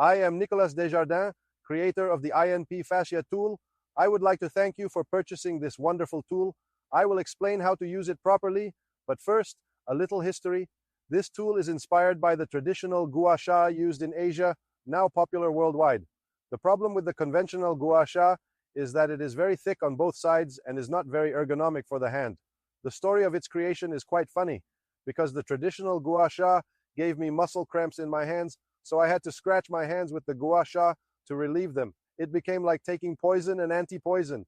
I am Nicolas Desjardins, creator of the INP-Fascia Tool. I would like to thank you for purchasing this wonderful tool. I will explain how to use it properly, but first, a little history. This tool is inspired by the traditional gua sha used in Asia, now popular worldwide. The problem with the conventional gua sha is that it is very thick on both sides and is not very ergonomic for the hand. The story of its creation is quite funny, because the traditional gua sha gave me muscle cramps in my hands, so I had to scratch my hands with the gua sha to relieve them. It became like taking poison and anti-poison.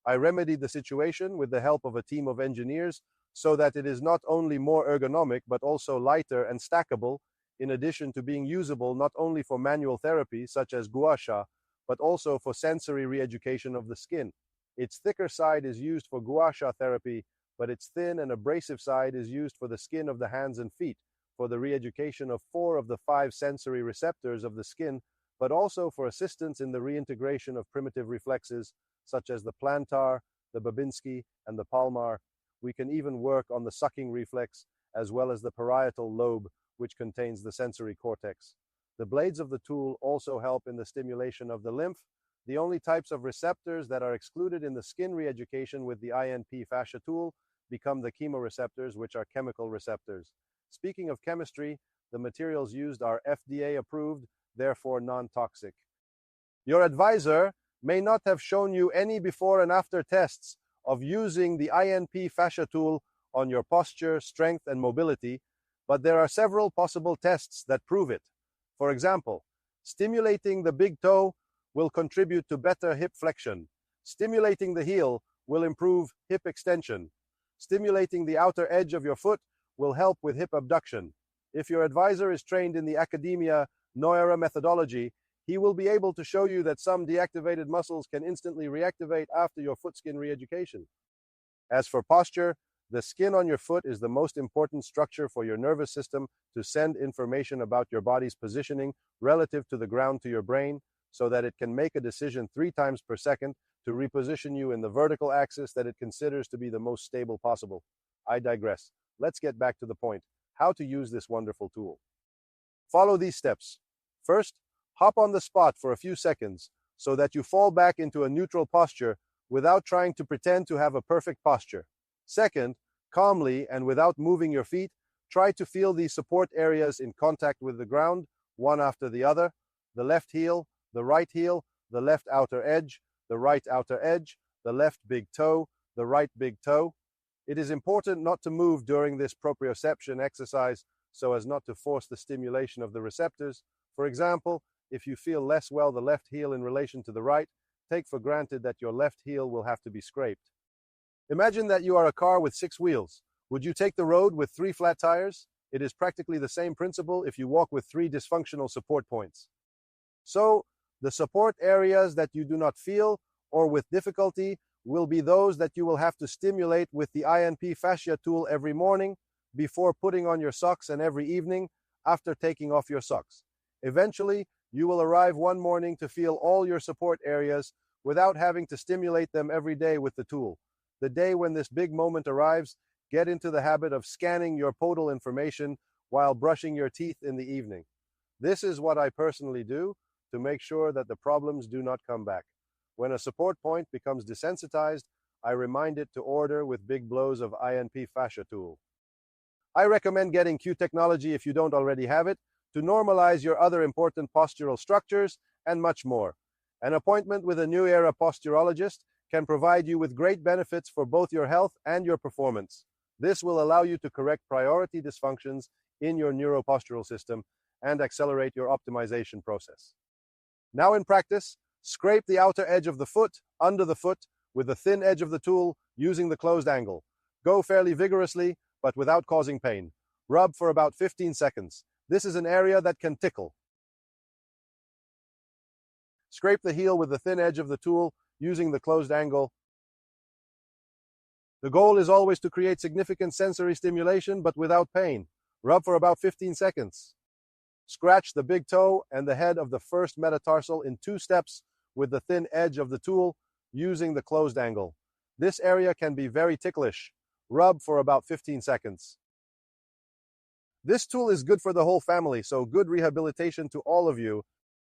I remedied the situation with the help of a team of engineers so that it is not only more ergonomic but also lighter and stackable, in addition to being usable not only for manual therapy such as gua sha, but also for sensory re-education of the skin. Its thicker side is used for gua sha therapy, but its thin and abrasive side is used for the skin of the hands and feet, for the re-education of 4 of the 5 sensory receptors of the skin, but also for assistance in the reintegration of primitive reflexes such as the plantar, the Babinski, and the palmar. We can even work on the sucking reflex as well as the parietal lobe, which contains the sensory cortex. The blades of the tool also help in the stimulation of the lymph. The only types of receptors that are excluded in the skin re-education with the INP-Fascia Tool become the chemoreceptors, which are chemical receptors. Speaking of chemistry, the materials used are FDA approved, therefore non-toxic. Your advisor may not have shown you any before and after tests of using the INP-Fascia Tool on your posture, strength, and mobility, but there are several possible tests that prove it. For example, stimulating the big toe will contribute to better hip flexion. Stimulating the heel will improve hip extension. Stimulating the outer edge of your foot will help with hip abduction. If your advisor is trained in the Academia NeuEra methodology, he will be able to show you that some deactivated muscles can instantly reactivate after your foot skin re-education. As for posture, the skin on your foot is the most important structure for your nervous system to send information about your body's positioning relative to the ground to your brain, so that it can make a decision 3 times per second to reposition you in the vertical axis that it considers to be the most stable possible. I digress. Let's get back to the point: how to use this wonderful tool. Follow these steps. First, hop on the spot for a few seconds so that you fall back into a neutral posture without trying to pretend to have a perfect posture. Second, calmly and without moving your feet, try to feel these support areas in contact with the ground, one after the other: the left heel, the right heel, the left outer edge, the right outer edge, the left big toe, the right big toe. It is important not to move during this proprioception exercise so as not to force the stimulation of the receptors. For example, if you feel less well the left heel in relation to the right, take for granted that your left heel will have to be scraped. Imagine that you are a car with 6 wheels. Would you take the road with 3 flat tires? It is practically the same principle if you walk with 3 dysfunctional support points. So, the support areas that you do not feel or with difficulty will be those that you will have to stimulate with the INP-Fascia Tool every morning, before putting on your socks, and every evening after taking off your socks. Eventually, you will arrive one morning to feel all your support areas without having to stimulate them every day with the tool. The day when this big moment arrives, get into the habit of scanning your podal information while brushing your teeth in the evening. This is what I personally do to make sure that the problems do not come back. When a support point becomes desensitized, I remind it to order with big blows of INP-Fascia Tool. I recommend getting Q technology if you don't already have it, to normalize your other important postural structures, and much more. An appointment with a NeuEra posturologist can provide you with great benefits for both your health and your performance. This will allow you to correct priority dysfunctions in your neuropostural system and accelerate your optimization process. Now in practice, scrape the outer edge of the foot under the foot with the thin edge of the tool using the closed angle. Go fairly vigorously, but without causing pain. Rub for about 15 seconds. This is an area that can tickle. Scrape the heel with the thin edge of the tool using the closed angle. The goal is always to create significant sensory stimulation, but without pain. Rub for about 15 seconds. Scratch the big toe and the head of the first metatarsal in 2 steps with the thin edge of the tool using the closed angle. This area can be very ticklish. Rub for about 15 seconds. This tool is good for the whole family, so good rehabilitation to all of you.